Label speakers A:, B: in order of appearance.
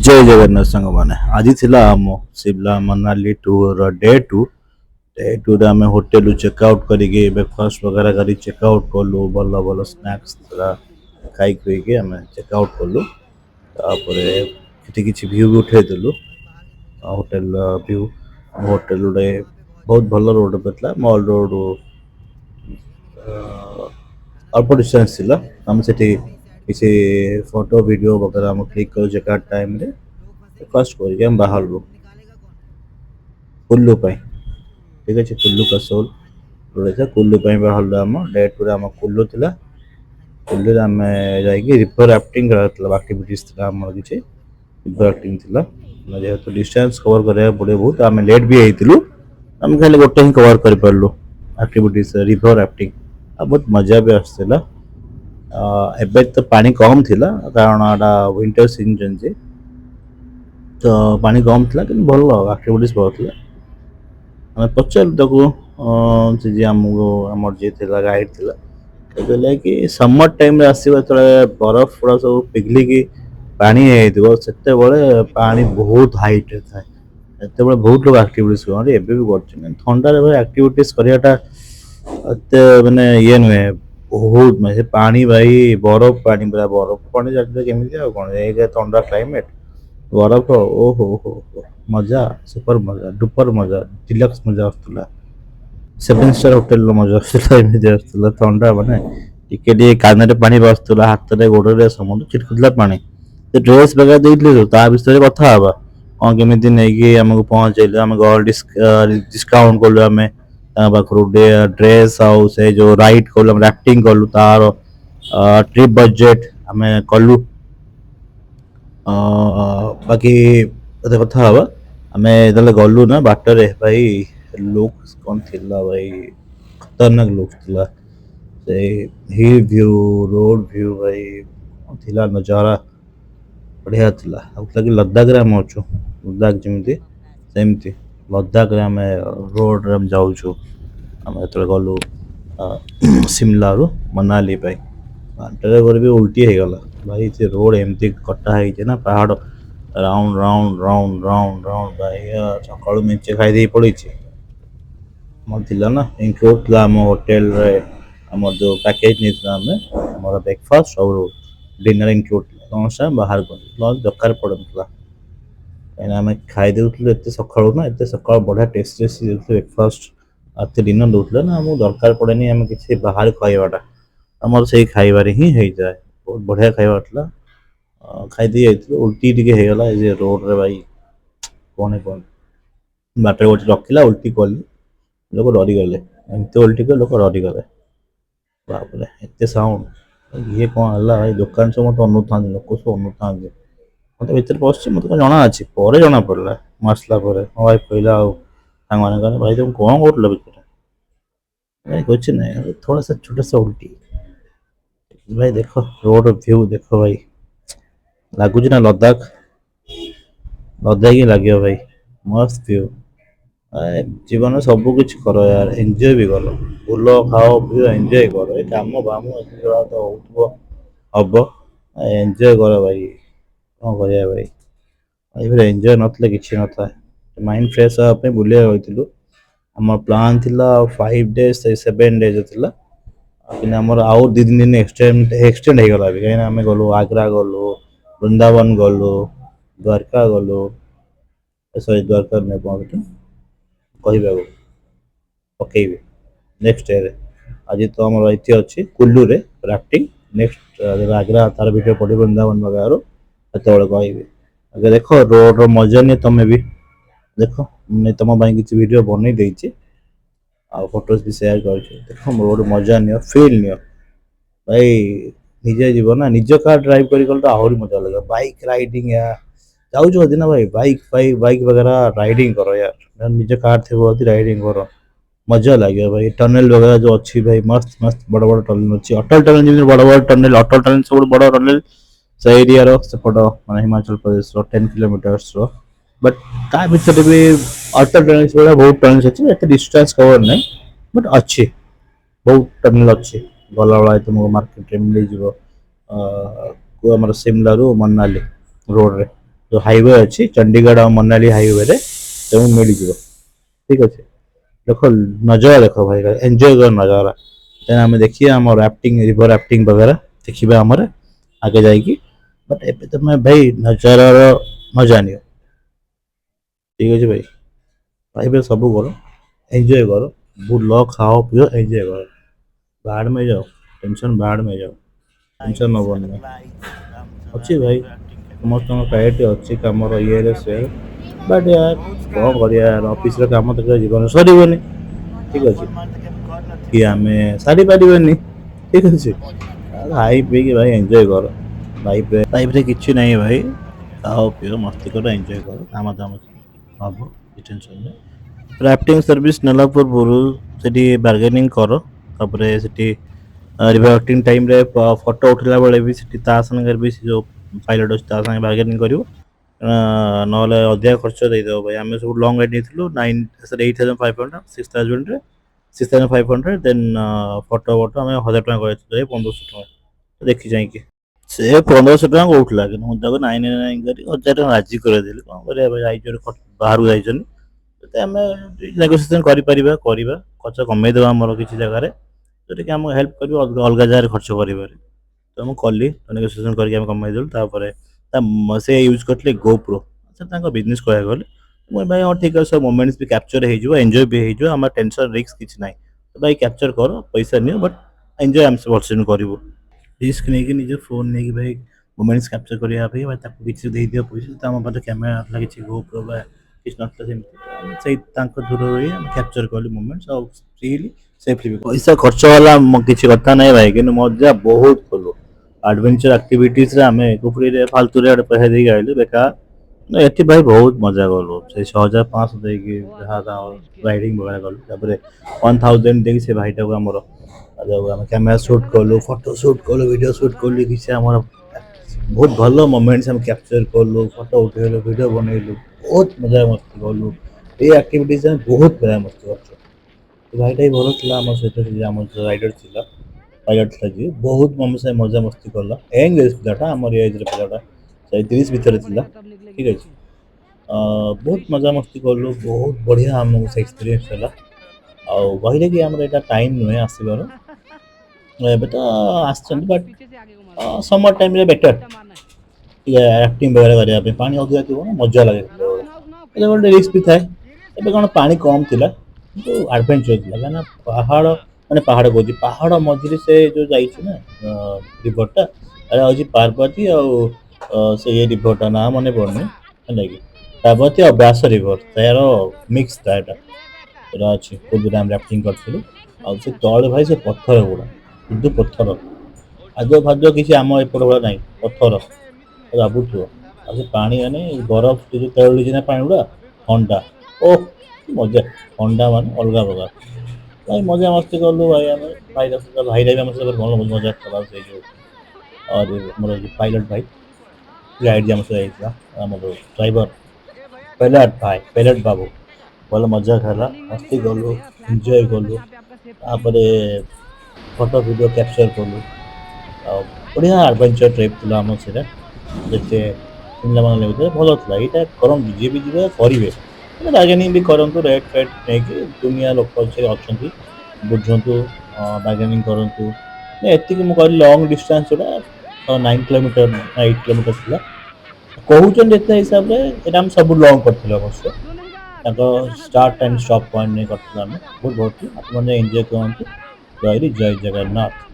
A: जय जगन्नाथ सांग मैंने आज थिला आम Shimla Manali tour day two रे आम होटेल चेकआउट करके ब्रेकफास्ट वगैरह कर चेकआउट कलु भल भल स्नैक्स खाई खुईके आम चेकआउट कलु किसी व्यू भी उठेदेलु होटेल व्यू होटेल रे बहुत भल रोड पे मॉल रोड अल्प डिस्टेंस थिला आम से किसी फोटो वीडियो वगैरह हम क्लिक करूँ चेकआउट टाइम रे फर्स्ट करके हम बाहर कुल्लू ठीक अच्छे कुल्लू कसोल रोड कुल्लू बाहर आम डे टू आम कुल्लू थिला कुल्लू आम जाइए रिवर राफ्टिंग आक्टिविटीज आम किसी रिवर राफ्टिंग थिला जेहेतु डिस्टेंस कवर करा पड़े बहुत आम लेट भी होइतिलु आम खाली गोटे ही कवर कर पारलु आक्टिविटीज रिवर राफ्टिंग बहुत मजा भी आसला एबे तो पानी कम थिला कारण एटा विंटर सीजन जे तो पानी कम थिला कि भल आक्टिविटीज भल थिला आम पचार ताको से जी आमको आम जी गाइड थिला कहला कि समर टाइम रे आसीबा तळे बरफ पूरा सब पिघलिकी पानी हेइथिबो सेते बळे पानी बहुत हाइट रे थाए एते बळे बहुत लोग एक्टिविटीज करन एबे भी करछन ठंडा रे भाई एक्टिविटीज करियाटा एते माने ये नुहे बहुत मैं पानी भाई बरफ पानी जाते केमिति आ कोन एक ठंडा क्लाइमेट बरफ ओ हो मजा सुपर मजा डुपर मजा डिलक्स मजा आस्तला 7 स्टार होटेल लो मजा आस्तला एमिति आस्तला ठंडा माने टिके कान पानी बास्तला हाथ रे गोड़ समुद्र चिटकुला पानी तो ड्रेस वगैरह देइले ता विषय कथा हबा कौन केमिति नै कि हमको पहुंचैले हम गॉल डिस्काउंट करलु हमें पाखरु ड्रेस आउ से जो राइड कलु राफ्टिंग कलु तार ट्रिप बजेट आम कलु बाकी कथा हवा आम जो गलु ना बाटर भाई लुक कौन थिला भाई खतरनाक लुक थिला से हिल व्यू रोड व्यू भाई थिला नजारा बढ़िया थिला कि लद्दाख रे हम अछु लद्दाख जमिति सेमति लद्दाख रे आम रोड रे जाऊछु आम जो गलु शिमला रु मनाली बाटरे गले भी उल्टी हो गला भाई से रोड एमती कटा है ना पहाड़ round round round round round भाई सकाळु मेचे खाई दे पड़ी ना इंक्लूड आम होटेल रे आम जो पैकेज नहीं आम ब्रेकफास्ट और डिनर इंक्लूड लंच बाहर लंच दरकार पड़ता कहीं आम खाई देलु एत सकाळु ना एत सकाळ बढ़िया टेस्ट ब्रेकफास्ट आते डिनर दूसरा ना आमको दरकार पड़े आम किसी बाहर खाइबाटा आमर से खाइबार ही हो जाए बहुत बढ़िया खाइबा था खाई दी उल्टी टिके हो गला जे रोड रे भाई कौन बाटर गोटे रखिला उल्टी कली लोक डरीगले एमती उल्टी कर लोक डरीगले बापरे एत साउंड ये कौन है भाई दुकान सब मत अनु था लोक सब अनु था मत भर पशि मत जना अच्छे पर जना पड़ा मसला मो भाई कहला सांग भाई तुम कौन कर भाई कुछ नहीं थोड़ा सा छोटा सा उल्टी भाई देखो रोड व्यू देखो भाई लगुच ना लद्दाख लद्दाख ही लगे भाई मस्त व्यू जीवन सब कुछ कर यार एंजॉय भी कर बुल खाओ पिओ एंजॉय कर कम बाम तो हम एंजॉय कर भाई कौन कर भाई एंजॉय नतले कि न था माइंड फ्रेश हाँपे बुले रही आम प्लान थिला 5 days 7 days थिला आमर आउ 2 दिन एक्सटेंड हो गला कहीं आम गलु आग्रा गलु वृंदावन गलु द्वारका गलु सॉरी द्वारका नहीं पहुंच कह पकईबी नेक्स्ट डे आज तो आम ये अच्छी कुल्लू रे राफ्टिंग नेक्स्ट आग्रा तार भिडियो पड़े वृंदावन वगैरह से कह देख रोड मजा नहीं तुम्हें भी देख नहीं तुम किसी वीडियो बनई देती फोटोज भी शेयर कर देख रोड मजा नियो फील नियो भाई निजे जीव ना निज कार ड्राइव कर आहरी मजा लगे बाइक राइडिंग या जाऊ ना भाई बाइक वगैरह राइडिंग करो यार निज कार थी राइडिंग करो मजा लगे भाई टनल वगैरह जो अच्छी भाई मस्त मस्त बड़ बड़ टनल अच्छी अटल टनल जमी बड़ बड़ टनल अटल टनल सब बड़ टनल से एरिया सेपट मैं हिमाचल प्रदेश 10 किलोमीटर्स बट ता भीतर भी अटल टनल से बहुत टनल अच्छे एत डिस्टेंस कवर नहीं बट अच्छी बहुत टनल अच्छी गला वाला तुमको मार्केट मिल जाम शिमला रू मनाली रोड रे जो हाईवे अच्छी चंडीगढ़ और मनाली हाईवे रे तुमको मिल। ठीक अच्छे देख नजारा देख भाई एंजॉय कर नजारा तेना आम देखिए आम राफ्टिंग रिवर राफ्टिंग वगैरह देखिए आमर आगे जाइए बट एबे तुम भाई नजारार मजा नियो। ठीक अच्छे भाई भाई सब करो एंजॉय करो बुल खाओ पियो एंजॉय करो बाहर में जाओ टेंशन बाहर में जाओ टेंशन नबनी अच्छी भाई समस्त प्रायोरिटी अच्छी कम ये से बट यार कौन कर यार ऑफिस काम तो जीवन सरबनी। ठीक अच्छे कि आम सारी पार्बनी। ठीक अच्छे भाई पी भाई एंजॉय कर लाइफ रे किसी ना भाई खाओ पियो मस्ती कर एंजॉय कर काम दाम हम टेंशन नहीं राफ्टिंग सर्विस नेला पूर्व से बार्गेनिंग कर तापर से रिफ्टिंग टाइम रे फोटो उठला बेले भी ता संगे भी जो पायलट अच्छे ता संगे बार्गेनिंग कर ना अधिक खर्च देदेव भाई आम सब लंग राइड नहीं नाइन 8500 6000 6500 देन फटो फटो आम 1000 टका 1500 टका देखी जाइए से 1500 टका कौटला कि मुझे 999 कर 1000 टका राजी करदेली कौन कर बाहर जाइए आम नेगोसीएसन कर खर्च कमेदेव आम किसी जगह जोटा आमको हेल्प कर अलग जगह खर्च कर तो मुझे कली नेगोसीएसन करके कमेदेलु से यूज करते गोप्रो अच्छा बिजनेस कह गले मुझे भाई हाँ ठीक है मोमेंट्स भी कैप्चर हो एंजॉय भी हो टेंशन रिस्क किसी ना तो भाई कैप्चर कर पैसा नियो बट एंजॉय आम से भलसे करूँ रिस्क नहीं कि निज फोन नहीं कि भाई मोमेंट्स कैप्चर करने किसी दे दियो पैसा तो आम पाखे कैमेरा ना किसी गोप्रो किसी ना से दूर रही कैप्चर कलु मोमेंट्स और फ्रीली सेफली पैसा खर्च वाला किसी कथा ना भाई कि मजा बहुत कलु एडवेंचर एक्टिविटीज आम कुफरी फालतू पैसा देके आइलु बेकार ना ये भाई बहुत मजा कलु से 6500 देकी राइडिंग वगैरह कलु 1000 देखिए से भाईटा को आमर कैमेरा सुट कलु फोटो सुट कलु वीडियो सुट कलु किसी आम बहुत भल मोमेंट्स हम कैप्चर कलु फोटो उठेलु वीडियो बनइलु बहुत मजा मस्ती कलु ये एक्टिविटीज बहुत मजा मस्ती कर भाईटा भी भल था आम सहित आम राइडर था पायलट था जी बहुत मम से मजा मस्ती कला एंग पिलाटा आम एज पिलाटा 30 भितर था। ठीक अच्छे बहुत मजा मस्ती कलु बहुत बढ़िया आमको से एक्सपीरियंस है कहले कि आम टाइम नुहे आसबार एबे तो बट समर टाइम रे बेटर एक्टिंग वगैरह करने पानी अधिका थी ना मजा लगे गोटे रिस्क भी थाए एबे कौन पानी कम थिला तो एडवेंचर थिला काना पहाड़ माने पहाड़ कहूँ पहाड़ मझे से जो जाइए ना रिभरटा अरे हूँ पार्वती और से ये रिभरटा ना मन पड़नी है कि पार्वती और व्यास रिभर तार मिक्स था यहाँ अच्छी पूर्व आम राफ्टिंग करूँ आ तले भाई से पत्थर गुड़ा शुद्ध पत्थर आजो फाजो किसी आम एपट भाया ना पत्थर भावुथ पानी माने बरफ जो तैलुची ना पानी गुड़ा ठंडा ओह मजा ठंडा मान अलग प्रकार भाई मजा मस्ती कलु भाई आम भाई आम भल मजा कला से जो और मोर जो पायलट भाई गाइड आम सहित आम ड्राइवर पायलट भाई पायलट बाबू भल मजा खाला मस्ती कलु एंजॉय कलु फोटो वीडियो कैप्चर कलु बढ़िया एडवेंचर ट्रिप था आम से जिते शिमला माना भल था यहाँ कर जी भी जी करेंगे बार्गेनिंग भी करूँ रेट फेट नहीं दुनिया लोक अच्छा बुझु बार्गेनिंग करूँ ये मुझे लंग डिस्टेंस जोड़ा 9 किलोमीटर 8 किलोमीटर था कहते जिते हिसाब से आम सब लंग करते अवश्य स्टार्ट एंड स्टॉप पॉइंट नहीं करते बहुत बहुत आपने एंजॉय करते जय जय जगन्नाथ।